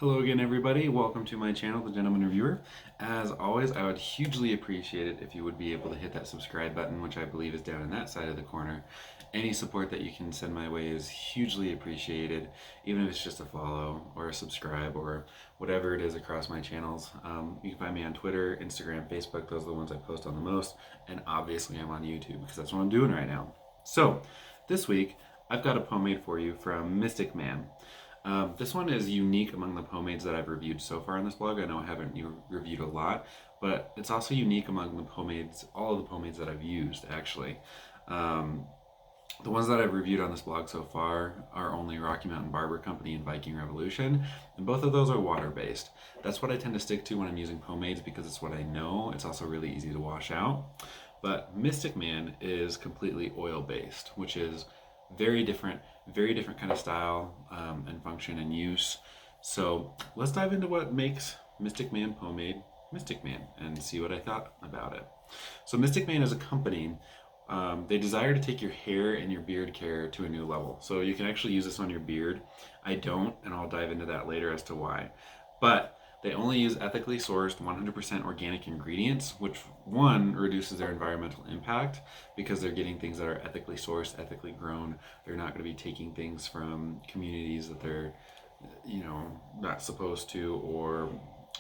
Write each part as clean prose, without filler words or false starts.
Hello again, everybody. Welcome to my channel, The Gentleman Reviewer. As always, I would hugely appreciate it if you would be able to hit that subscribe button, which I believe is down in that side of the corner. Any support that you can send my way is hugely appreciated, even if it's just a follow or a subscribe or whatever it is across my channels. You can find me on Twitter, Instagram, Facebook. Those are the ones I post on the most. And obviously, I'm on YouTube because that's what I'm doing right now. So, this week, I've got a pomade for you from Mystic Man. This one is unique among the pomades that I've reviewed so far on this blog. I know I haven't reviewed a lot, but it's also unique among the pomades, all of the pomades that I've used actually. Um, the ones that I've reviewed on this blog so far are only Rocky Mountain Barber Company and Viking Revolution, and both of those are water-based. That's what I tend to stick to when I'm using pomades because it's what I know. It's also really easy to wash out. But Mystic Man is completely oil-based, which is very different kind of style and function and use. So let's dive into what makes Mystic Man pomade Mystic Man and see what I thought about it. So Mystic Man is a company. They desire to take your hair and your beard care to a new level. So you can actually use this on your beard. I don't, and I'll dive into that later as to why. But they only use ethically sourced 100% organic ingredients, which one reduces their environmental impact because they're getting things that are ethically sourced, ethically grown. They're not going to be taking things from communities that they're, not supposed to, or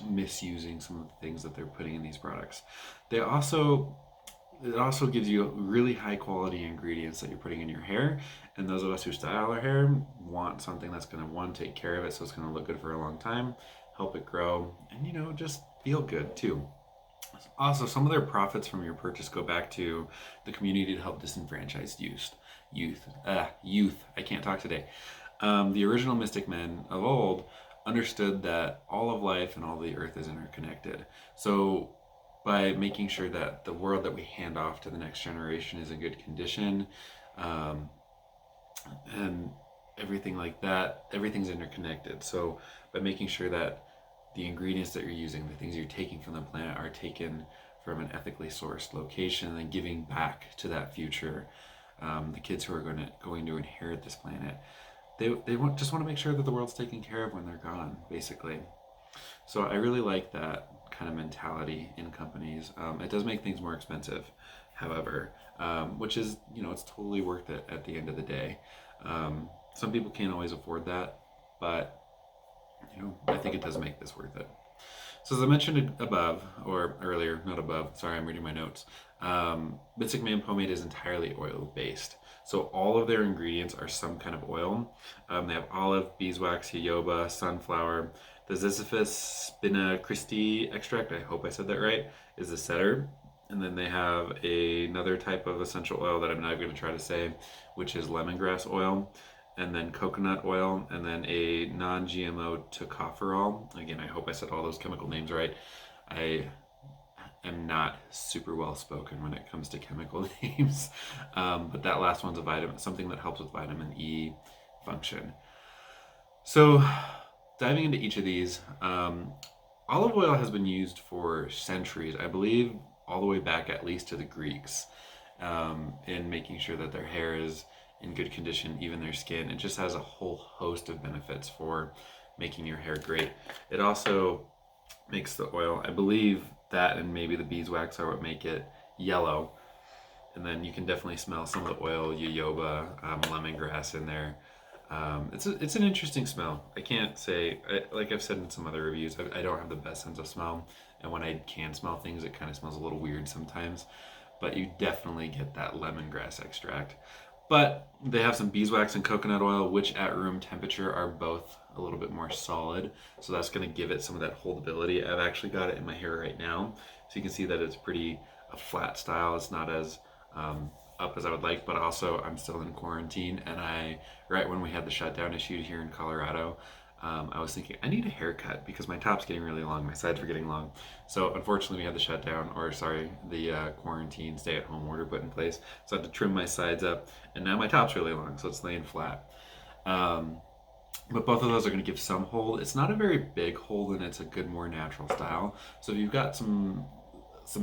misusing some of the things that they're putting in these products. They also it also gives you really high quality ingredients that you're putting in your hair, and those of us who style our hair want something that's going to, one, take care of it so it's going to look good for a long time, help it grow, and just feel good too. Also, some of their profits from your purchase go back to the community to help disenfranchised youth. I can't talk today. The original Mystic Men of old understood that all of life and all the earth is interconnected. So by making sure that the world that we hand off to the next generation is in good condition, um, and everything like that, everything's interconnected. So by making sure that the ingredients that you're using, the things you're taking from the planet, are taken from an ethically sourced location and giving back to that future, the kids who are going to inherit this planet, just want to make sure that the world's taken care of when they're gone, basically. So I really like that kind of mentality in companies. It does make things more expensive, however, which is, it's totally worth it at the end of the day. Some people can't always afford that, but I think it does make this worth it. So as I mentioned above, or earlier, not above, sorry, I'm reading my notes. Mystic Man pomade is entirely oil based. So all of their ingredients are some kind of oil. They have olive, beeswax, jojoba, sunflower. The Ziziphus spina Christi extract, I hope I said that right, is the setter. And then they have another type of essential oil that I'm not going to try to say, which is lemongrass oil, and then coconut oil, and then a non-GMO tocopherol. Again, I hope I said all those chemical names right. I am not super well spoken when it comes to chemical names, but that last one's a vitamin, something that helps with vitamin E function. So, diving into each of these, olive oil has been used for centuries, I believe, all the way back at least to the Greeks, in making sure that their hair is in good condition, even their skin. It just has a whole host of benefits for making your hair great. It also makes the oil, I believe that and maybe the beeswax are what make it yellow. And then you can definitely smell some of the oil, jojoba, lemongrass in there. It's an interesting smell. I can't say, like I've said in some other reviews, I don't have the best sense of smell. And when I can smell things, it kind of smells a little weird sometimes. But you definitely get that lemongrass extract. But they have some beeswax and coconut oil, which at room temperature are both a little bit more solid. So that's going to give it some of that holdability. I've actually got it in my hair right now. So you can see that it's pretty a flat style. It's not as up as I would like, but also I'm still in quarantine. And right when we had the shutdown issued here in Colorado, I was thinking I need a haircut because my top's getting really long, my sides were getting long. So unfortunately, we had the shutdown, or sorry, the quarantine stay-at-home order put in place. So I had to trim my sides up, and now my top's really long, so it's laying flat. But both of those are going to give some hold. It's not a very big hold, and it's a good, more natural style. So if you've got some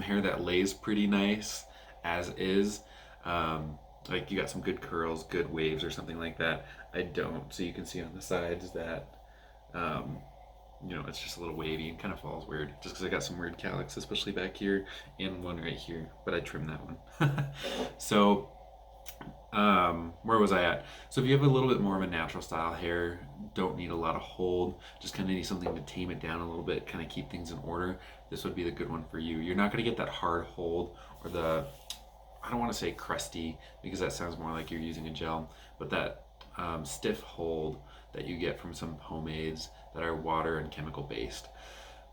hair that lays pretty nice as is, like you got some good curls, good waves, or something like that. I don't. So you can see on the sides that it's just a little wavy and kind of falls weird just because I got some weird calyx, especially back here and one right here, but I trimmed that one. So where was I at? So if you have a little bit more of a natural style hair, don't need a lot of hold, just kind of need something to tame it down a little bit, kind of keep things in order, this would be the good one for you. You're not going to get that hard hold or the, I don't want to say crusty because that sounds more like you're using a gel, but that stiff hold that you get from some pomades that are water and chemical based.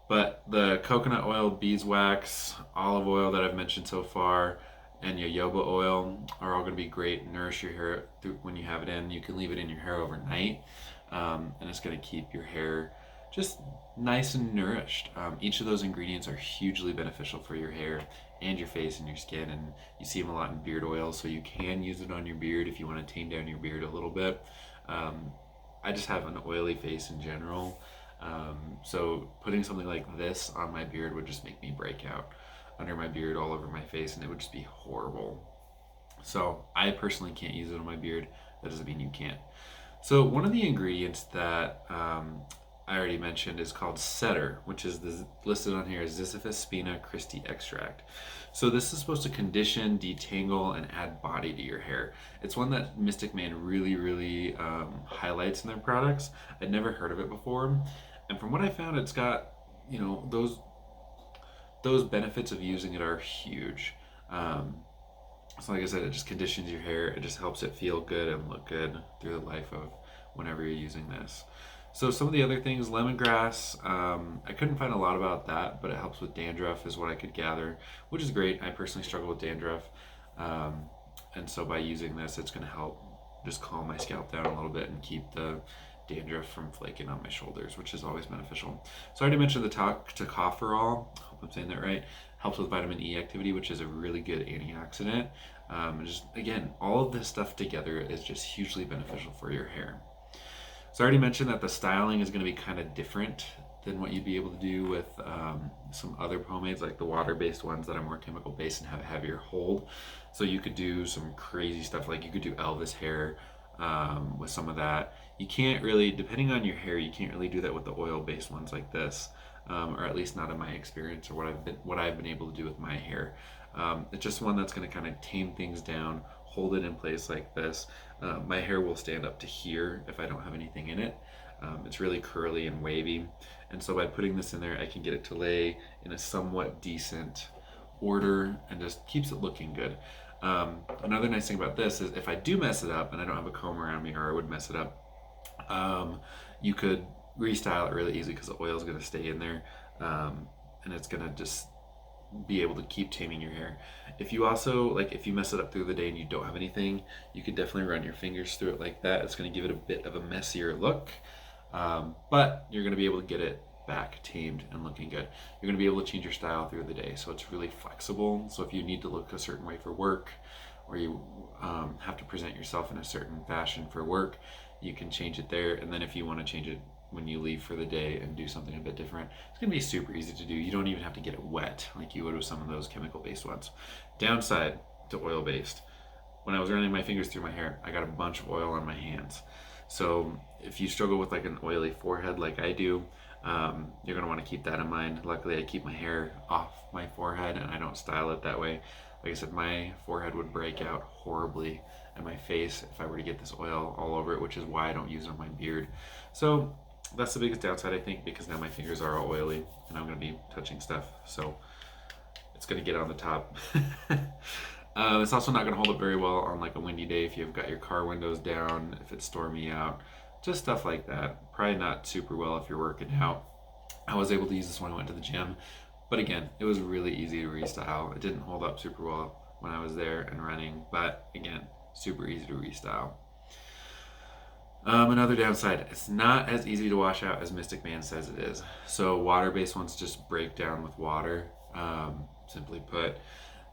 But the coconut oil, beeswax, olive oil that I've mentioned so far, and jojoba oil are all going to be great. Nourish your hair when you have it in. You can leave it in your hair overnight, and it's going to keep your hair just nice and nourished. Each of those ingredients are hugely beneficial for your hair and your face and your skin, and you see them a lot in beard oil, so you can use it on your beard if you want to tame down your beard a little bit. I just have an oily face in general, so putting something like this on my beard would just make me break out under my beard, all over my face, and it would just be horrible. So I personally can't use it on my beard. That doesn't mean you can't. So one of the ingredients that I already mentioned is called Setter, which is listed on here as Ziziphus spina Christi extract. So this is supposed to condition, detangle, and add body to your hair. It's one that Mystic Man really highlights in their products. I'd never heard of it before, and from what I found, it's got those benefits of using it are huge. So like I said, it just conditions your hair. It just helps it feel good and look good through the life of whenever you're using this. So some of the other things, lemongrass, I couldn't find a lot about that, but it helps with dandruff is what I could gather, which is great. I personally struggle with dandruff. And so by using this, it's going to help just calm my scalp down a little bit and keep the dandruff from flaking on my shoulders, which is always beneficial. So I already mentioned the tocopherol, I hope I'm saying that right, helps with vitamin E activity, which is a really good antioxidant. Just again, all of this stuff together is just hugely beneficial for your hair. So I already mentioned that the styling is going to be kind of different than what you'd be able to do with some other pomades, like the water-based ones that are more chemical-based and have a heavier hold. So you could do some crazy stuff, like you could do Elvis hair with some of that. You can't really, depending on your hair, you can't really do that with the oil-based ones like this, or at least not in my experience, or what I've been able to do with my hair. It's just one that's going to kind of tame things down, hold it in place like this. My hair will stand up to here if I don't have anything in it. It's really curly and wavy, and so by putting this in there, I can get it to lay in a somewhat decent order and just keeps it looking good. Another nice thing about this is if I do mess it up and I don't have a comb around me, or I would mess it up, you could restyle it really easy because the oil is going to stay in there, and it's going to just be able to keep taming your hair. If you also, like, if you mess it up through the day and you don't have anything, you could definitely run your fingers through it like that. It's going to give it a bit of a messier look, but you're going to be able to get it back tamed and looking good. You're going to be able to change your style through the day, so it's really flexible. So if you need to look a certain way for work, or you have to present yourself in a certain fashion for work, you can change it there. And then if you want to change it when you leave for the day and do something a bit different, it's going to be super easy to do. You don't even have to get it wet like you would with some of those chemical based ones. Downside to oil based, when I was running my fingers through my hair, I got a bunch of oil on my hands. So if you struggle with like an oily forehead like I do, you're going to want to keep that in mind. Luckily I keep my hair off my forehead and I don't style it that way. Like I said, my forehead would break out horribly, and my face if I were to get this oil all over it, which is why I don't use it on my beard. So that's the biggest downside, I think, because now my fingers are all oily and I'm going to be touching stuff, so it's going to get on the top. It's also not going to hold up very well on like a windy day if you've got your car windows down, if it's stormy out, just stuff like that. Probably not super well if you're working out. I was able to use this when I went to the gym, but again, it was really easy to restyle. It didn't hold up super well when I was there and running, but again, super easy to restyle. Another downside, it's not as easy to wash out as Mystic Man says it is. So water-based ones just break down with water, simply put.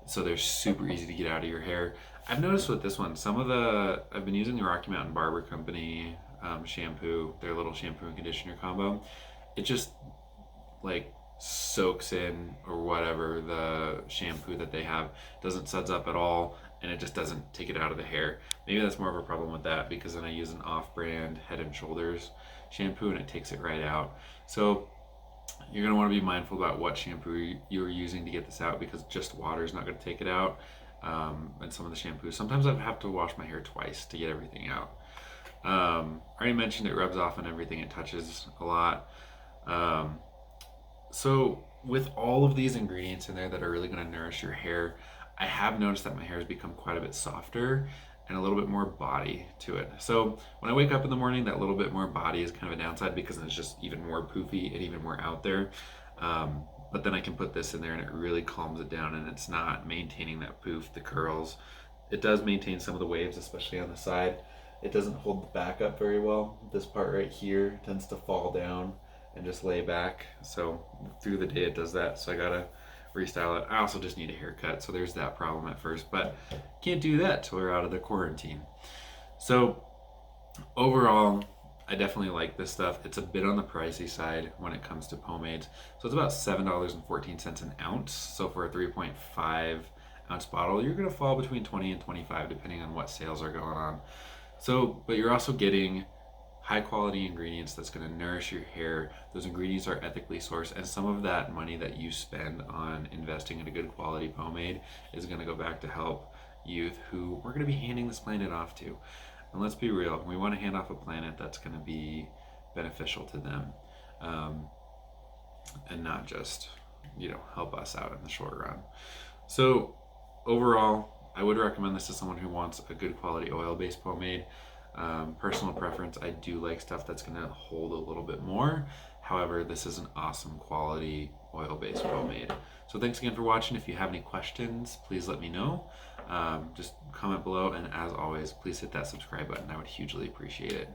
So they're super easy to get out of your hair. I've noticed with this one, I've been using the Rocky Mountain Barber Company shampoo, their little shampoo and conditioner combo. It just like soaks in, or whatever, the shampoo that they have doesn't suds up at all, and it just doesn't take it out of the hair. Maybe that's more of a problem with that, because then I use an off-brand Head and Shoulders shampoo and it takes it right out. So you're going to want to be mindful about what shampoo you're using to get this out, because just water is not going to take it out. And some of the shampoos, sometimes I have to wash my hair twice to get everything out. I already mentioned it rubs off on everything it touches a lot. Um, so with all of these ingredients in there that are really going to nourish your hair, I have noticed that my hair has become quite a bit softer and a little bit more body to it. So when I wake up in the morning, that little bit more body is kind of a downside because it's just even more poofy and even more out there. But then I can put this in there and it really calms it down, and it's not maintaining that poof, the curls. It does maintain some of the waves, especially on the side. It doesn't hold the back up very well. This part right here tends to fall down and just lay back. So through the day it does that. So I gotta restyle it. I also just need a haircut, so there's that problem at first, but can't do that till we're out of the quarantine. So overall, I definitely like this stuff. It's a bit on the pricey side when it comes to pomades. So it's about $7.14 an ounce. So for a 3.5 ounce bottle, you're gonna fall between 20 and 25 depending on what sales are going on. So, but you're also getting high quality ingredients that's going to nourish your hair. Those ingredients are ethically sourced, and some of that money that you spend on investing in a good quality pomade is going to go back to help youth who we're going to be handing this planet off to. And let's be real, we want to hand off a planet that's going to be beneficial to them, and not just, help us out in the short run. So overall, I would recommend this to someone who wants a good quality oil-based pomade. Personal preference, I do like stuff that's going to hold a little bit more. However, this is an awesome quality oil-based pomade. So thanks again for watching. If you have any questions, please let me know. Just comment below, and as always, please hit that subscribe button. I would hugely appreciate it.